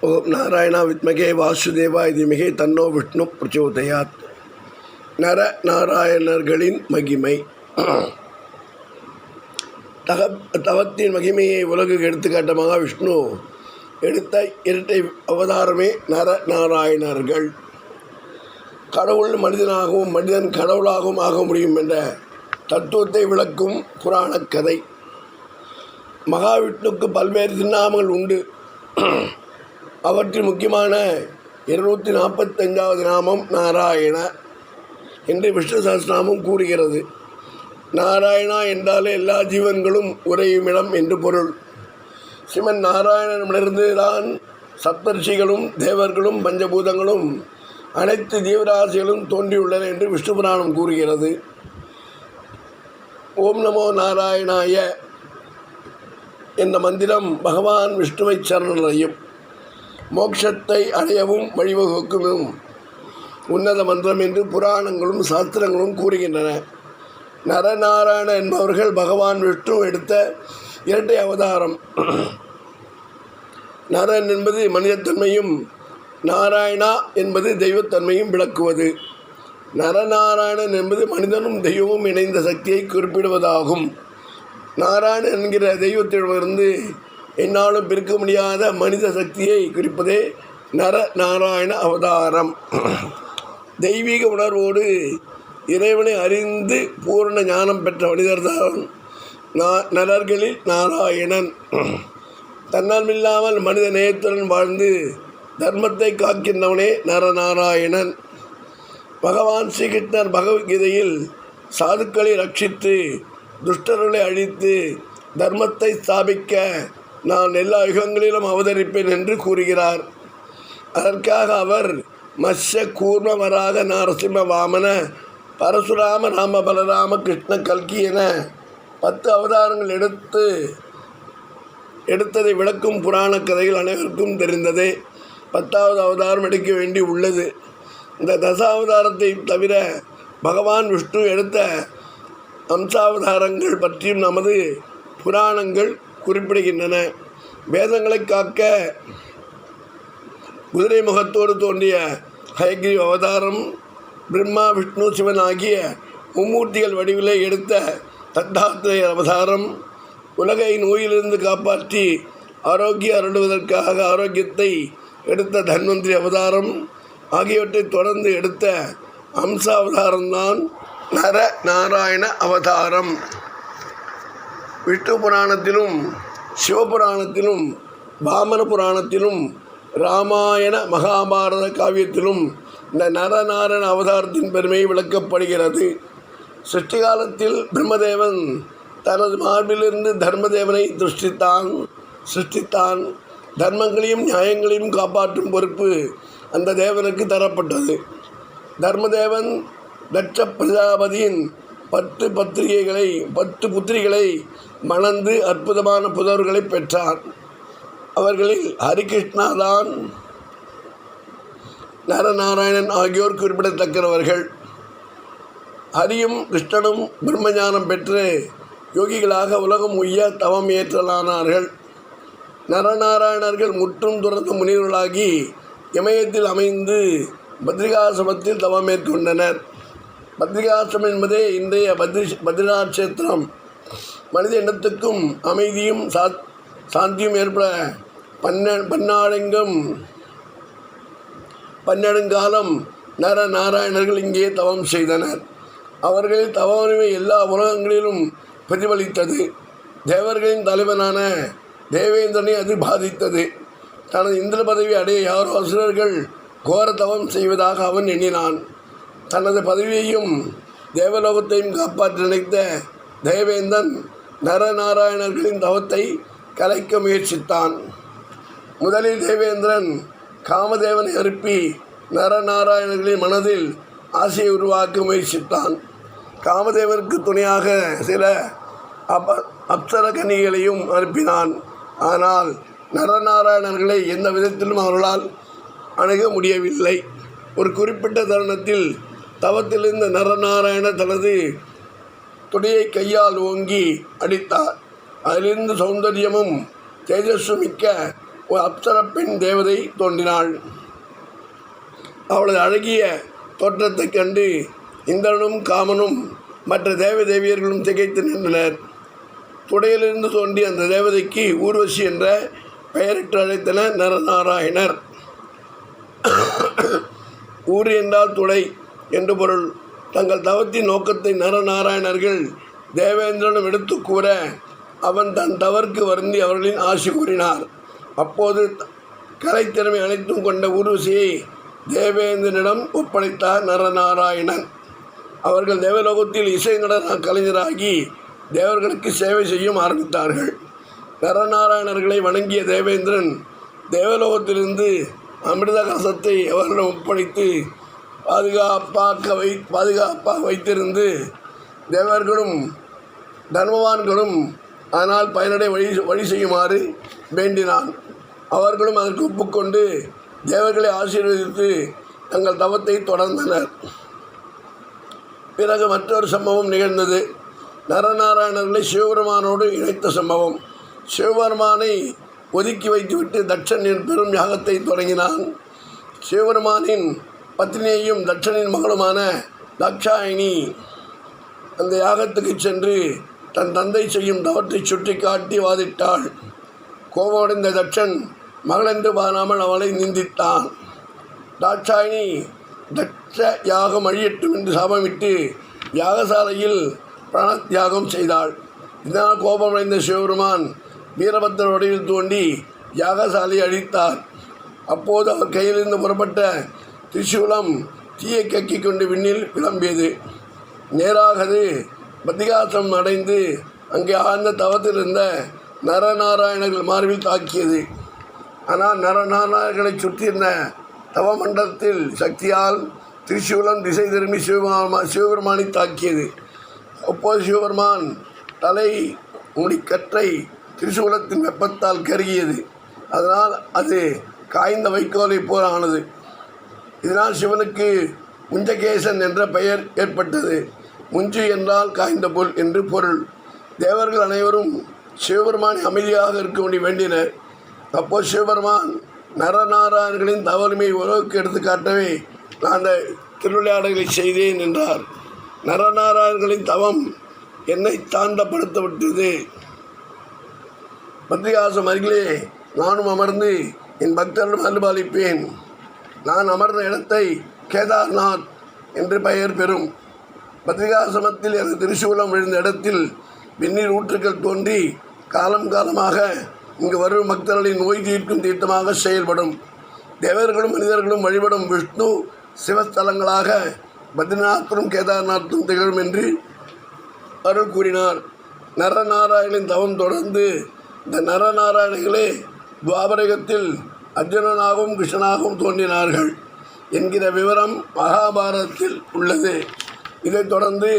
ஓம் நாராயணா வித்மகே வாசுதேவாய தீமகி தன்னோ விஷ்ணு பிரச்சோதயாத். நர நாராயணர்களின் மகிமை. தவத்தின் மகிமையை உலகுக்கு எடுத்துக்காட்ட மகாவிஷ்ணு எடுத்த இரட்டை அவதாரமே நர நாராயணர்கள். கடவுள் மனிதனாகவும் மனிதன் கடவுளாகவும் ஆக முடியும் என்ற தத்துவத்தை விளக்கும் புராணக் கதை. மகாவிஷ்ணுக்கு பல்வேறு திருநாமங்கள் உண்டு. அவற்றில் முக்கியமான 245வது நாமம் நாராயண என்று விஷ்ணு சஹஸ்ரநாமம் கூறுகிறது. நாராயணா என்றாலே எல்லா ஜீவன்களும் உறையும் இடம் என்று பொருள். சிவன் நாராயணனிடமிருந்து தான் சப்தர்ஷிகளும் தேவர்களும் பஞ்சபூதங்களும் அனைத்து ஜீவராசிகளும் தோன்றியுள்ளன என்று விஷ்ணு புராணம் கூறுகிறது. ஓம் நமோ நாராயணாய என்ற மந்திரம் பகவான் விஷ்ணுவை சரணடையும் மோட்சத்தை அடையவும் வழிவகுக்கும் உன்னத மந்திரம் என்று புராணங்களும் சாஸ்திரங்களும் கூறுகின்றன. நரநாராயண என்பவர்கள் பகவான் விஷ்ணு எடுத்த இரட்டை அவதாரம். நரன் என்பது மனிதத்தன்மையும் நாராயணா என்பது தெய்வத்தன்மையும் விளக்குவது. நரநாராயணன் என்பது மனிதனும் தெய்வமும் இணைந்த சக்தியை குறிப்பிடுவதாகும். நாராயணன் என்கிற தெய்வத்திடமிருந்து என்னாலும் பிரிக்க முடியாத மனித சக்தியை குறிப்பதே நர நாராயண அவதாரம். தெய்வீக உணர்வோடு இறைவனை அறிந்து பூரண ஞானம் பெற்ற மனிதர்தான் நரர்களில் நாராயணன். தன்னலமில்லாமல் மனித நேயத்துடன் வாழ்ந்து தர்மத்தை காக்கின்றவனே நரநாராயணன். பகவான் ஸ்ரீகிருஷ்ணர் பகவத்கீதையில் சாதுக்களை ரட்சித்து துஷ்டர்களை அழித்து தர்மத்தை ஸ்தாபிக்க நான் எல்லா யுகங்களிலும் அவதரிப்பேன் என்று கூறுகிறார். அதற்காக அவர் மத்ஸ்ய கூர்ம வராக நாரசிம்ம வாமன பரசுராம ராம பலராம கிருஷ்ண கல்கி என 10 அவதாரங்கள் எடுத்ததை விளக்கும் புராண கதைகள் அனைவருக்கும் தெரிந்ததே. 10வது அவதாரம் எடுக்க வேண்டி உள்ளது. இந்த தசாவதாரத்தை தவிர பகவான் விஷ்ணு எடுத்த அம்சாவதாரங்கள் பற்றியும் நமது புராணங்கள் குறிப்பிடுகின்றன. வேதங்களை காக்க குதிரை முகத்தோடு தோன்றிய ஹயக்ரீவ அவதாரம், பிரம்மா விஷ்ணு சிவன் ஆகிய மும்மூர்த்திகள் வடிவிலே எடுத்த தத்தாத்ரேய அவதாரம், உலகை நோயிலிருந்து காப்பாற்றி ஆரோக்கியம் அருளுவதற்காக ஆரோக்கியத்தை எடுத்த தன்வந்திரி அவதாரம் ஆகியவற்றை தொடர்ந்து எடுத்த அம்ச அவதாரம்தான் நர நாராயண அவதாரம். விஷ்ணு புராணத்திலும் சிவபுராணத்திலும் வாமன புராணத்திலும் இராமாயண மகாபாரத காவியத்திலும் இந்த நரநாராயண அவதாரத்தின் பெருமை விளக்கப்படுகிறது. சிருஷ்டி காலத்தில் பிரம்மதேவன் தனது மார்பிலிருந்து தர்மதேவனை சிருஷ்டித்தான். தர்மங்களையும் நியாயங்களையும் காப்பாற்றும் பொறுப்பு அந்த தேவனுக்கு தரப்பட்டது. தர்மதேவன் தட்ச பிரஜாபதியின் 10 புத்திரிகளை மணந்து அற்புதமான புதர்களை பெற்றார். அவர்களில் ஹரிகிருஷ்ணா தான் நரநாராயணன் ஆகியோர் குறிப்பிடத்தக்கவர்கள். ஹரியும் கிருஷ்ணனும் பிரம்மஞானம் பெற்று யோகிகளாக உலகம் உய்ய தவம் ஏற்றலானார்கள். நரநாராயணர்கள் முற்றும் துறந்த முனிவர்களாகி இமயத்தில் அமைந்து பத்ரிகாசிரமத்தில் தவம் மேற்கொண்டனர். பத்ரிகாசிரமம் என்பதே இன்றைய பத்ரிநாத் கஷேத்திரம். மனித இனத்துக்கும் அமைதியும் சாந்தியும் ஏற்பட பன்னெடுங்காலம் நர நாராயணர்கள் இங்கே தவம் செய்தனர். அவர்களின் தவறிமை எல்லா உலகங்களிலும் பிரதிபலித்தது. தேவர்களின் தலைவனான தேவேந்திரனை அது பாதித்தது. தனது இந்திர பதவி அடைய யாரோ அசுரர்கள் கோர தவம் செய்வதாக அவன் எண்ணினான். தனது பதவியையும் தேவலோகத்தையும் காப்பாற்ற நினைத்த தேவேந்தன் நரநாராயணர்களின் தவத்தை கலைக்க முயற்சித்தான். முதலில் தேவேந்திரன் காமதேவனை அனுப்பி நரநாராயணர்களின் மனதில் ஆசையை உருவாக்க முயற்சித்தான். காமதேவனுக்கு துணையாக சில அப்சர கன்னிகளையும் அனுப்பினான். ஆனால் நரநாராயணர்களை எந்த விதத்திலும் அவர்களால் அணுக முடியவில்லை. ஒரு குறிப்பிட்ட தருணத்தில் தவத்திலிருந்த நரநாராயணர் தனது தொடையை கையால் ஓங்கி அடித்தார். அதிலிருந்து சௌந்தரியமும் தேஜஸ்மிக்க ஒரு அப்சரப்பெண் தேவதை தோன்றினாள். அவளது அழகிய தோற்றத்தைக் கண்டு இந்திரனும் காமனும் மற்ற தேவதேவியர்களும் திகைத்து நின்றனர். துடையிலிருந்து தோன்றிய அந்த தேவதைக்கு ஊர்வசி என்ற பெயரிட்டு அழைத்தனர் நரநாராயணர். ஊர் என்றால் துடை என்று பொருள். தங்கள் தவத்தின் நோக்கத்தை நரநாராயணர்கள் தேவேந்திரனும் எடுத்து கூற அவன் தன் தவறுக்கு வருந்தி அவர்களின் ஆசி கூறினார். அப்போது கலைத்திறமை அனைத்தும் கொண்ட ஊர்வசியை தேவேந்திரனிடம் ஒப்படைத்தார் நரநாராயணன். அவர்கள் தேவலோகத்தில் இசை நடன கலைஞராகி தேவர்களுக்கு சேவை செய்யும் ஆரம்பித்தார்கள். நரநாராயணர்களை வணங்கிய தேவேந்திரன் தேவலோகத்திலிருந்து அமிர்த கலசத்தை அவர்களிடம் ஒப்படைத்து பாதுகாப்பாக வைத்திருந்து தேவர்களும் தர்மவான்களும் அதனால் பயனடை வழி செய்யுமாறு வேண்டினான். அவர்களும் அதற்கு ஒப்புக்கொண்டு தேவர்களை ஆசீர்வதித்து தங்கள் தவத்தை தொடர்ந்தனர். பிறகு மற்றொரு சம்பவம் நிகழ்ந்தது. நரநாராயணர்களை சிவபெருமானோடு இணைத்த சம்பவம். சிவபெருமானை ஒதுக்கி வைத்துவிட்டு தட்சன் பெரும் யாகத்தை தொடங்கினான். சிவபெருமானின் பத்னியையும் தட்சனின் மகளுமான தாட்சாயினி அந்த யாகத்துக்கு சென்று தன் தந்தை செய்யும் தவற்றை சுட்டி காட்டி வாதிட்டாள். கோபமடைந்த தட்சன் மகளென்று பாராமல் அவளை நிந்தித்தான். தாட்சாயினி தட்ச யாகம் அழியட்டும் என்று சாபமிட்டு யாகசாலையில் பிராண தியாகம் செய்தாள். இதனால் கோபமடைந்த சிவபெருமான் வீரபத்திர வடிவில் தோண்டி யாகசாலையை அழித்தார். அப்போது அவர் கையிலிருந்து புறப்பட்ட திரிசூலம் தீயை கக்கிக் கொண்டு விண்ணில் கிளம்பியது. நேராக அது பத்திகாசம் அடைந்து அங்கே ஆழ்ந்த தவத்தில் இருந்த நரநாராயணர்கள் மார்பில் தாக்கியது. ஆனால் நரநாராயணர்களை சுற்றியிருந்த தவமண்டலத்தில் சக்தியால் திரிசூலம் திசை திரும்பி சிவபெருமானை தாக்கியது. அப்போது சிவபெருமான் தலை முடிக்கற்றை திரிசூலத்தின் வெப்பத்தால் கருகியது. அதனால் அது காய்ந்த வைக்கோலை போல் ஆனது. இதனால் சிவனுக்கு முஞ்சகேசன் என்ற பெயர் ஏற்பட்டது. முஞ்சு என்றால் காய்ந்த புல் என்று பொருள். தேவர்கள் அனைவரும் சிவபெருமானை அமைதியாக இருக்கும்படி வேண்டினர். அப்போது சிவபெருமான் நரநாராயணர்களின் தவறுமையை உலகுக்கு எடுத்து காட்டவே நான் அந்த திருவிளையாடல்களை செய்தேன் என்றார். நரநாராயணர்களின் தவம் என்னை தாண்டப்படுத்தப்பட்டது. பத்ரிகாசம் அருகிலே நானும் அமர்ந்து என் பக்தர்களும் அனுபவிப்பேன். நான் அமர்ந்த இடத்தை கேதார்நாத் என்று பெயர் பெறும். பத்ரிகாசிரமத்தில் எனது திரிசூலம் விழுந்த இடத்தில் வெந்நீர் ஊற்றுக்கள் தோன்றி காலம் காலமாக இங்கு வரும் பக்தர்களின் நோய் தீர்க்கும் தீர்த்தமாக செயல்படும். தேவர்களும் மனிதர்களும் வழிபடும் விஷ்ணு சிவஸ்தலங்களாக பத்ரிநாத்தும் கேதார்நாத்தும் திகழும் என்று அருள் கூறினார். நரநாராயணின் தவம் தொடர்ந்து இந்த நரநாராயணிகளே துவாபரகத்தில் அர்ஜுனனாகவும் கிருஷ்ணனாகவும் தோன்றினார்கள் என்கிற விவரம் மகாபாரதத்தில் உள்ளது. இதைத் தொடர்ந்து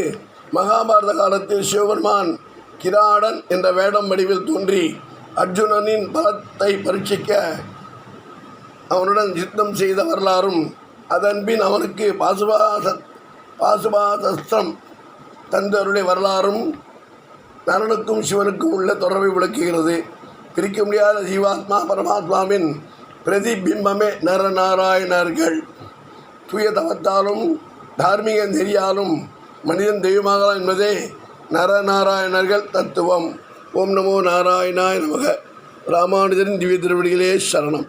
மகாபாரத காலத்தில் சிவபெருமான் கிராடன் என்ற வேடம் வடிவில் தோன்றி அர்ஜுனனின் பலத்தை பரீட்சிக்க அவனுடன் யுத்தம் செய்த வரலாறும் அதன்பின் அவனுக்கு பாசுபாதஸ்திரம் தந்தருடைய வரலாறும் நரனுக்கும் சிவனுக்கும் உள்ள தொடர்பை விளக்குகிறது. பிரிக்க முடியாத ஜீவாத்மா பரமாத்மாவின் பிரதிபிம்பமே நரநாராயணர்கள். தூய தவத்தாலும் தார்மீக நெறியாலும் மனிதன் தெய்வமாகலாம் என்பதே நரநாராயணர்கள் தத்துவம். ஓம் நமோ நாராயணாய நமக. ராமானுஜரின் திவ்ய திருவடிகளே சரணம்.